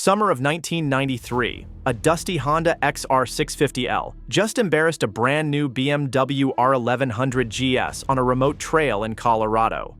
Summer of 1993, a dusty Honda XR650L just embarrassed a brand new BMW R1100GS on a remote trail in Colorado.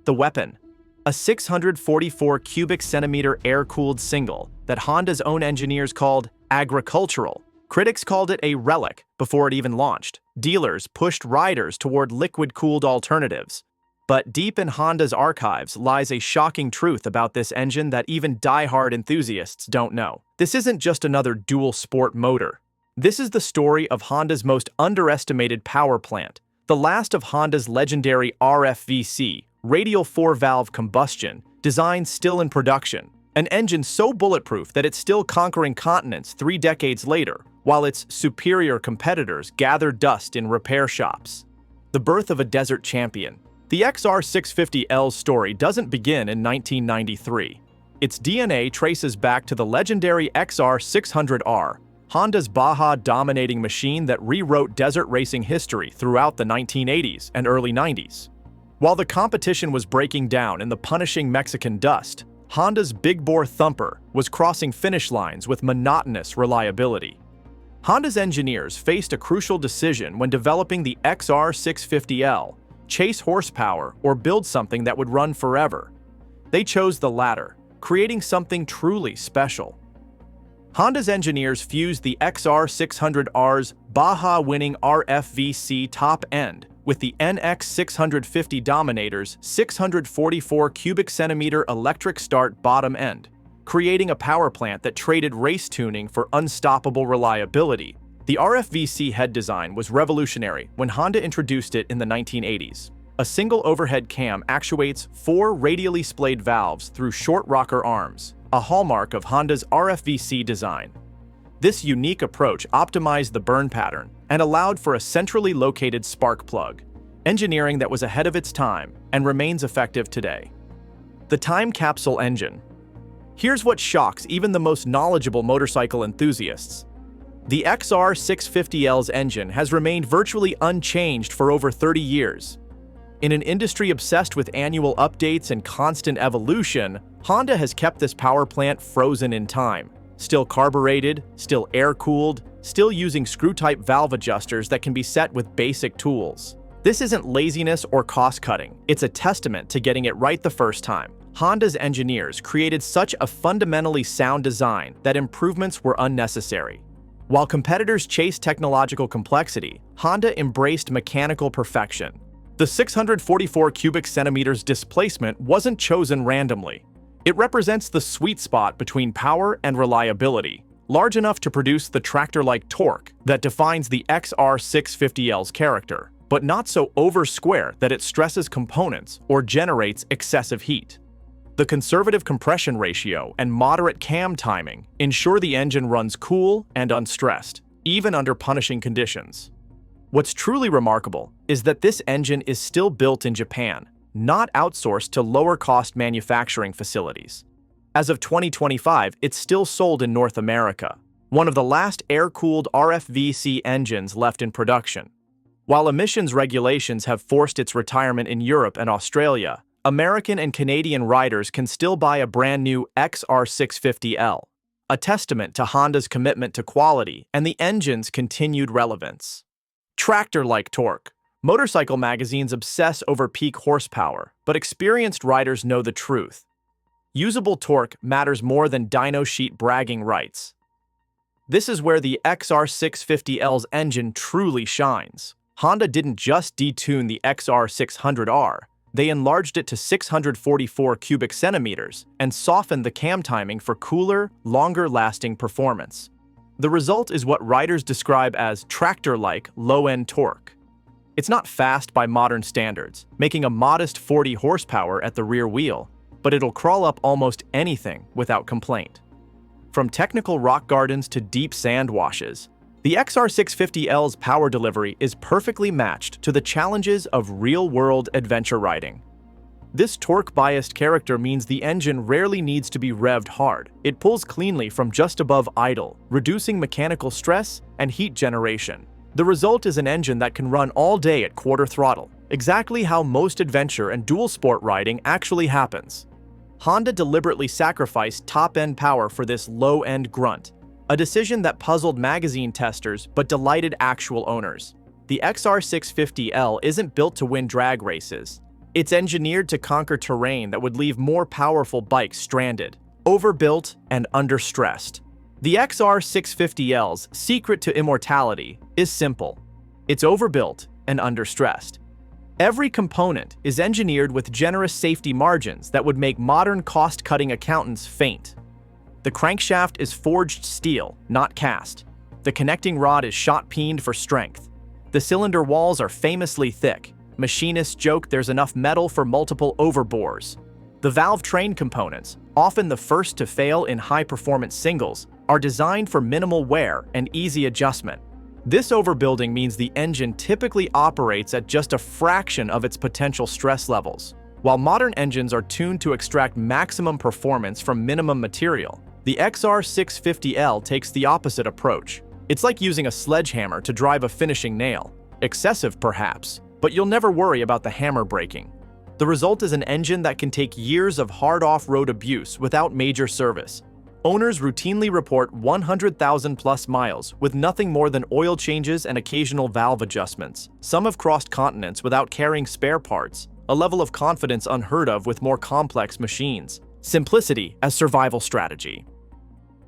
The weapon? A 644 cubic centimeter air-cooled single that Honda's own engineers called agricultural. Critics called it a relic before it even launched. Dealers pushed riders toward liquid-cooled alternatives. But deep in Honda's archives lies a shocking truth about this engine that even die-hard enthusiasts don't know. This isn't just another dual-sport motor. This is the story of Honda's most underestimated power plant, the last of Honda's legendary RFVC, radial four-valve combustion, design still in production, an engine so bulletproof that it's still conquering continents 3 decades later, while its superior competitors gather dust in repair shops. The birth of a desert champion. The XR650L's story doesn't begin in 1993. Its DNA traces back to the legendary XR600R, Honda's Baja-dominating machine that rewrote desert racing history throughout the 1980s and early 90s. While the competition was breaking down in the punishing Mexican dust, Honda's big-bore thumper was crossing finish lines with monotonous reliability. Honda's engineers faced a crucial decision when developing the XR650L: chase horsepower or build something that would run forever. They chose the latter, creating something truly special. Honda's engineers fused the XR600R's Baja-winning RFVC top end with the NX650 Dominator's 644 cubic centimeter electric start bottom end, creating a power plant that traded race tuning for unstoppable reliability. The RFVC head design was revolutionary when Honda introduced it in the 1980s. A single overhead cam actuates 4 radially splayed valves through short rocker arms, a hallmark of Honda's RFVC design. This unique approach optimized the burn pattern and allowed for a centrally located spark plug, engineering that was ahead of its time and remains effective today. The time capsule engine. Here's what shocks even the most knowledgeable motorcycle enthusiasts. The XR650L's engine has remained virtually unchanged for over 30 years. In an industry obsessed with annual updates and constant evolution, Honda has kept this power plant frozen in time. Still carbureted, still air-cooled, still using screw-type valve adjusters that can be set with basic tools. This isn't laziness or cost-cutting. It's a testament to getting it right the first time. Honda's engineers created such a fundamentally sound design that improvements were unnecessary. While competitors chased technological complexity, Honda embraced mechanical perfection. The 644 cubic centimeters displacement wasn't chosen randomly. It represents the sweet spot between power and reliability, large enough to produce the tractor-like torque that defines the XR650L's character, but not so over-square that it stresses components or generates excessive heat. The conservative compression ratio and moderate cam timing ensure the engine runs cool and unstressed, even under punishing conditions. What's truly remarkable is that this engine is still built in Japan, not outsourced to lower-cost manufacturing facilities. As of 2025, it's still sold in North America, one of the last air-cooled RFVC engines left in production. While emissions regulations have forced its retirement in Europe and Australia, American and Canadian riders can still buy a brand new XR650L, a testament to Honda's commitment to quality and the engine's continued relevance. Tractor-like torque. Motorcycle magazines obsess over peak horsepower, but experienced riders know the truth. Usable torque matters more than dyno sheet bragging rights. This is where the XR650L's engine truly shines. Honda didn't just detune the XR600R, they enlarged it to 644 cubic centimeters and softened the cam timing for cooler, longer-lasting performance. The result is what riders describe as tractor-like low-end torque. It's not fast by modern standards, making a modest 40 horsepower at the rear wheel, but it'll crawl up almost anything without complaint. From technical rock gardens to deep sand washes, the XR650L's power delivery is perfectly matched to the challenges of real-world adventure riding. This torque-biased character means the engine rarely needs to be revved hard. It pulls cleanly from just above idle, reducing mechanical stress and heat generation. The result is an engine that can run all day at quarter throttle, exactly how most adventure and dual sport riding actually happens. Honda deliberately sacrificed top-end power for this low-end grunt, a decision that puzzled magazine testers but delighted actual owners. The XR650L isn't built to win drag races. It's engineered to conquer terrain that would leave more powerful bikes stranded, overbuilt, and understressed. The XR650L's secret to immortality is simple. It's overbuilt and understressed. Every component is engineered with generous safety margins that would make modern cost-cutting accountants faint. The crankshaft is forged steel, not cast. The connecting rod is shot-peened for strength. The cylinder walls are famously thick. Machinists joke there's enough metal for multiple overbores. The valve train components, often the first to fail in high-performance singles, are designed for minimal wear and easy adjustment. This overbuilding means the engine typically operates at just a fraction of its potential stress levels. While modern engines are tuned to extract maximum performance from minimum material, the XR650L takes the opposite approach. It's like using a sledgehammer to drive a finishing nail. Excessive, perhaps, but you'll never worry about the hammer breaking. The result is an engine that can take years of hard off-road abuse without major service. Owners routinely report 100,000+ miles with nothing more than oil changes and occasional valve adjustments. Some have crossed continents without carrying spare parts, a level of confidence unheard of with more complex machines. Simplicity as survival strategy.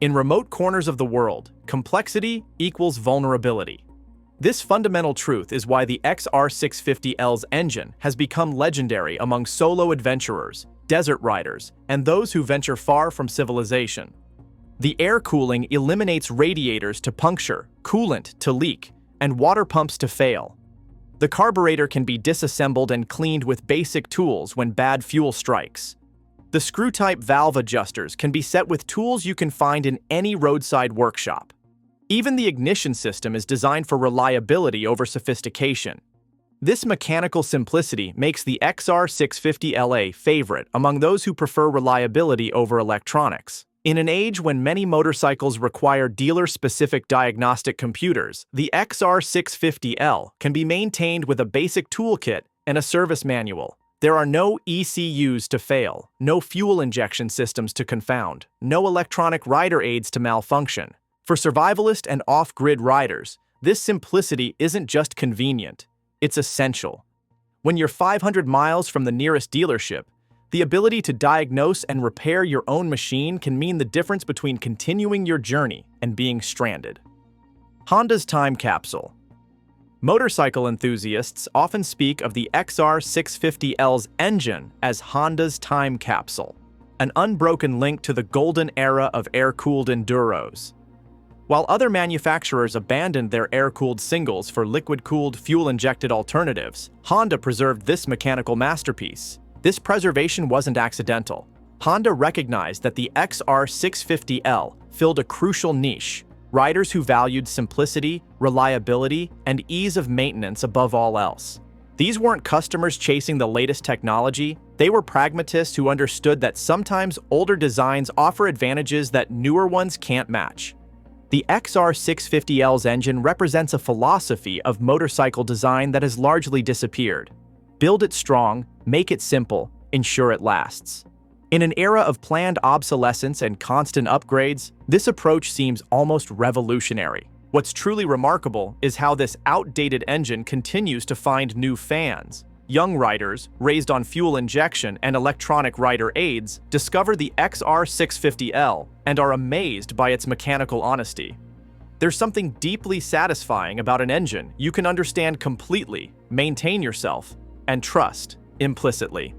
In remote corners of the world, complexity equals vulnerability. This fundamental truth is why the XR650L's engine has become legendary among solo adventurers, desert riders, and those who venture far from civilization. The air cooling eliminates radiators to puncture, coolant to leak, and water pumps to fail. The carburetor can be disassembled and cleaned with basic tools when bad fuel strikes. The screw-type valve adjusters can be set with tools you can find in any roadside workshop. Even the ignition system is designed for reliability over sophistication. This mechanical simplicity makes the XR650L a favorite among those who prefer reliability over electronics. In an age when many motorcycles require dealer-specific diagnostic computers, the XR650L can be maintained with a basic toolkit and a service manual. There are no ECUs to fail, no fuel injection systems to confound, no electronic rider aids to malfunction. For survivalist and off-grid riders, this simplicity isn't just convenient, it's essential. When you're 500 miles from the nearest dealership, the ability to diagnose and repair your own machine can mean the difference between continuing your journey and being stranded. Honda's time capsule. Motorcycle enthusiasts often speak of the XR650L's engine as Honda's time capsule, an unbroken link to the golden era of air-cooled enduros. While other manufacturers abandoned their air-cooled singles for liquid-cooled, fuel-injected alternatives, Honda preserved this mechanical masterpiece. This preservation wasn't accidental. Honda recognized that the XR650L filled a crucial niche: riders who valued simplicity, reliability, and ease of maintenance above all else. These weren't customers chasing the latest technology, they were pragmatists who understood that sometimes older designs offer advantages that newer ones can't match. The XR650L's engine represents a philosophy of motorcycle design that has largely disappeared. Build it strong, make it simple, ensure it lasts. In an era of planned obsolescence and constant upgrades, this approach seems almost revolutionary. What's truly remarkable is how this outdated engine continues to find new fans. Young riders, raised on fuel injection and electronic rider aids, discover the XR650L and are amazed by its mechanical honesty. There's something deeply satisfying about an engine you can understand completely, maintain yourself, and trust implicitly.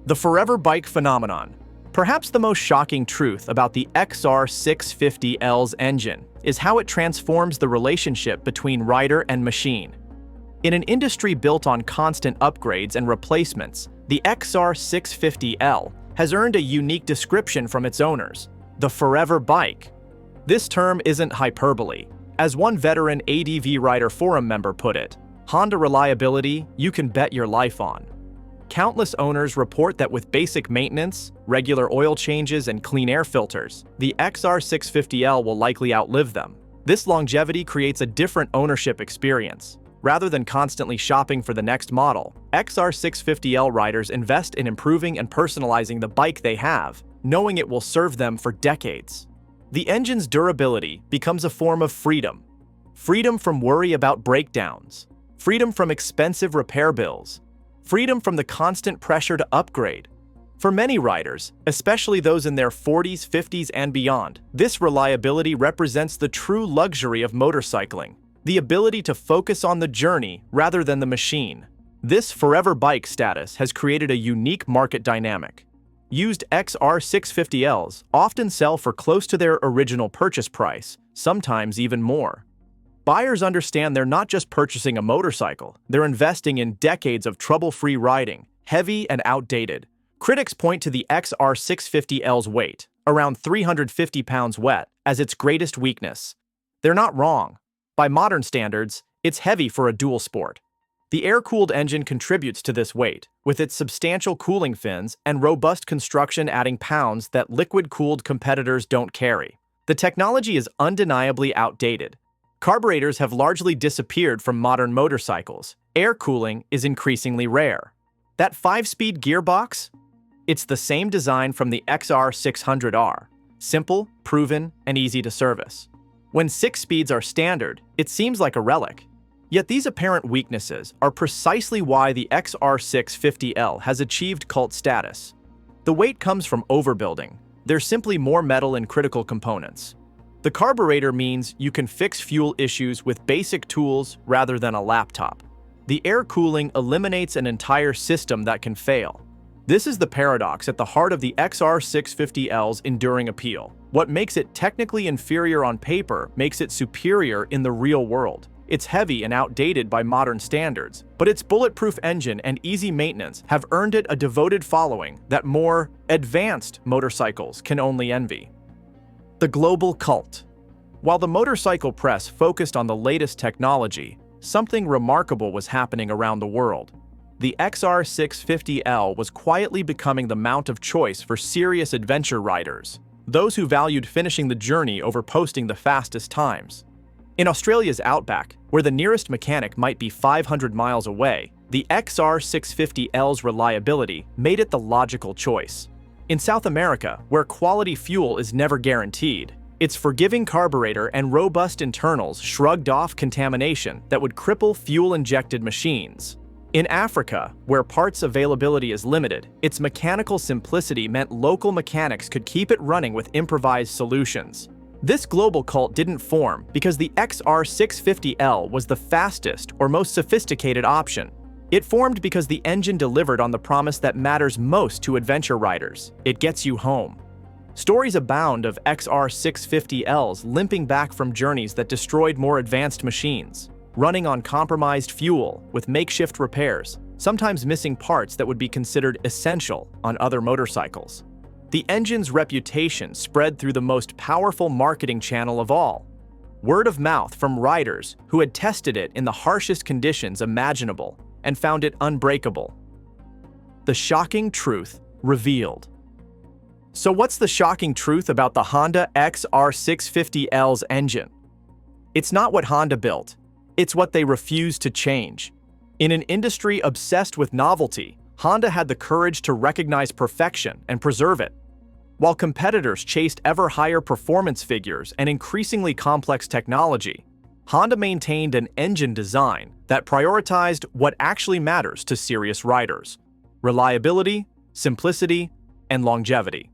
The forever bike phenomenon. Perhaps the most shocking truth about the XR650L's engine is how it transforms the relationship between rider and machine. In an industry built on constant upgrades and replacements, the XR650L has earned a unique description from its owners: the forever bike. This term isn't hyperbole. As one veteran ADV Rider Forum member put it, Honda reliability you can bet your life on. Countless owners report that with basic maintenance, regular oil changes, and clean air filters, the XR650L will likely outlive them. This longevity creates a different ownership experience. Rather than constantly shopping for the next model, XR650L riders invest in improving and personalizing the bike they have, knowing it will serve them for decades. The engine's durability becomes a form of freedom. Freedom from worry about breakdowns. Freedom from expensive repair bills. Freedom from the constant pressure to upgrade. For many riders, especially those in their 40s, 50s, and beyond, this reliability represents the true luxury of motorcycling, the ability to focus on the journey rather than the machine. This forever bike status has created a unique market dynamic. Used XR650Ls often sell for close to their original purchase price, sometimes even more. Buyers understand they're not just purchasing a motorcycle, they're investing in decades of trouble-free riding, heavy and outdated. Critics point to the XR650L's weight, around 350 pounds wet, as its greatest weakness. They're not wrong. By modern standards, it's heavy for a dual sport. The air-cooled engine contributes to this weight, with its substantial cooling fins and robust construction adding pounds that liquid-cooled competitors don't carry. The technology is undeniably outdated. Carburetors have largely disappeared from modern motorcycles. Air cooling is increasingly rare. That 5-speed gearbox? It's the same design from the XR600R. Simple, proven, and easy to service. When 6 speeds are standard, it seems like a relic. Yet these apparent weaknesses are precisely why the XR650L has achieved cult status. The weight comes from overbuilding. There's simply more metal in critical components. The carburetor means you can fix fuel issues with basic tools rather than a laptop. The air cooling eliminates an entire system that can fail. This is the paradox at the heart of the XR650L's enduring appeal. What makes it technically inferior on paper makes it superior in the real world. It's heavy and outdated by modern standards, but its bulletproof engine and easy maintenance have earned it a devoted following that more advanced motorcycles can only envy. The global cult. While the motorcycle press focused on the latest technology, something remarkable was happening around the world. The XR650L was quietly becoming the mount of choice for serious adventure riders, those who valued finishing the journey over posting the fastest times. In Australia's outback, where the nearest mechanic might be 500 miles away, the XR650L's reliability made it the logical choice. In South America, where quality fuel is never guaranteed, its forgiving carburetor and robust internals shrugged off contamination that would cripple fuel-injected machines. In Africa, where parts availability is limited, its mechanical simplicity meant local mechanics could keep it running with improvised solutions. This global cult didn't form because the XR650L was the fastest or most sophisticated option. It formed because the engine delivered on the promise that matters most to adventure riders. It gets you home. Stories abound of XR650Ls limping back from journeys that destroyed more advanced machines, running on compromised fuel with makeshift repairs, sometimes missing parts that would be considered essential on other motorcycles. The engine's reputation spread through the most powerful marketing channel of all: word of mouth from riders who had tested it in the harshest conditions imaginable and found it unbreakable. The shocking truth revealed. So what's the shocking truth about the Honda XR650L's engine? It's not what Honda built. It's what they refused to change. In an industry obsessed with novelty, Honda had the courage to recognize perfection and preserve it. While competitors chased ever higher performance figures and increasingly complex technology, Honda maintained an engine design that prioritized what actually matters to serious riders: reliability, simplicity, and longevity.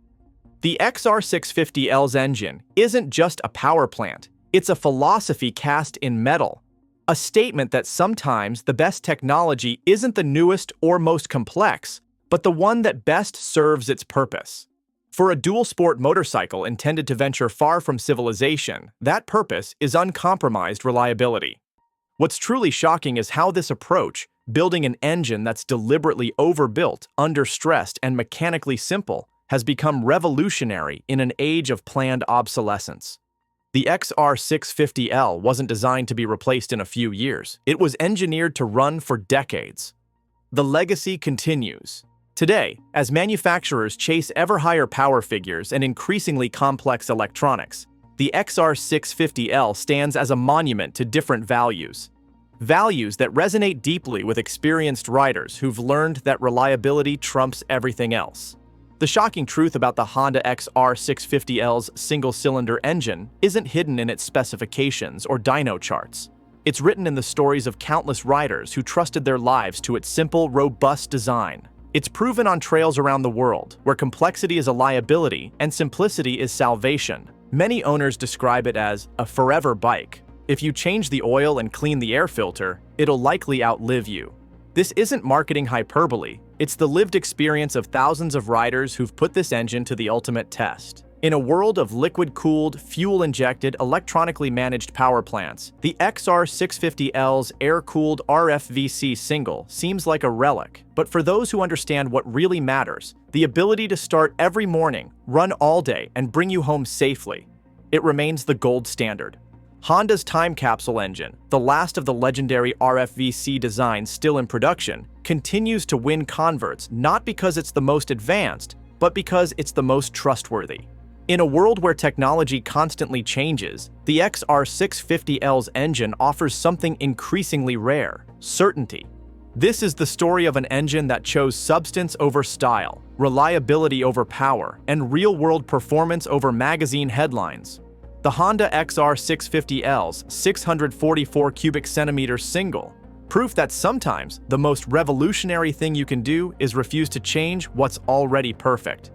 The XR650L's engine isn't just a power plant, it's a philosophy cast in metal. A statement that sometimes the best technology isn't the newest or most complex, but the one that best serves its purpose. For a dual-sport motorcycle intended to venture far from civilization, that purpose is uncompromised reliability. What's truly shocking is how this approach, building an engine that's deliberately overbuilt, understressed, and mechanically simple, has become revolutionary in an age of planned obsolescence. The XR650L wasn't designed to be replaced in a few years. It was engineered to run for decades. The legacy continues. Today, as manufacturers chase ever higher power figures and increasingly complex electronics, the XR650L stands as a monument to different values. Values that resonate deeply with experienced riders who've learned that reliability trumps everything else. The shocking truth about the Honda XR650L's single-cylinder engine isn't hidden in its specifications or dyno charts. It's written in the stories of countless riders who trusted their lives to its simple, robust design. It's proven on trails around the world, where complexity is a liability and simplicity is salvation. Many owners describe it as a forever bike. If you change the oil and clean the air filter, it'll likely outlive you. This isn't marketing hyperbole, it's the lived experience of thousands of riders who've put this engine to the ultimate test. In a world of liquid-cooled, fuel-injected, electronically managed power plants, the XR650L's air-cooled RFVC single seems like a relic. But for those who understand what really matters, the ability to start every morning, run all day, and bring you home safely, it remains the gold standard. Honda's time capsule engine, the last of the legendary RFVC designs still in production, continues to win converts not because it's the most advanced, but because it's the most trustworthy. In a world where technology constantly changes, the XR650L's engine offers something increasingly rare: certainty. This is the story of an engine that chose substance over style, reliability over power, and real-world performance over magazine headlines. The Honda XR650L's 644 cubic centimeter single, proof that sometimes the most revolutionary thing you can do is refuse to change what's already perfect.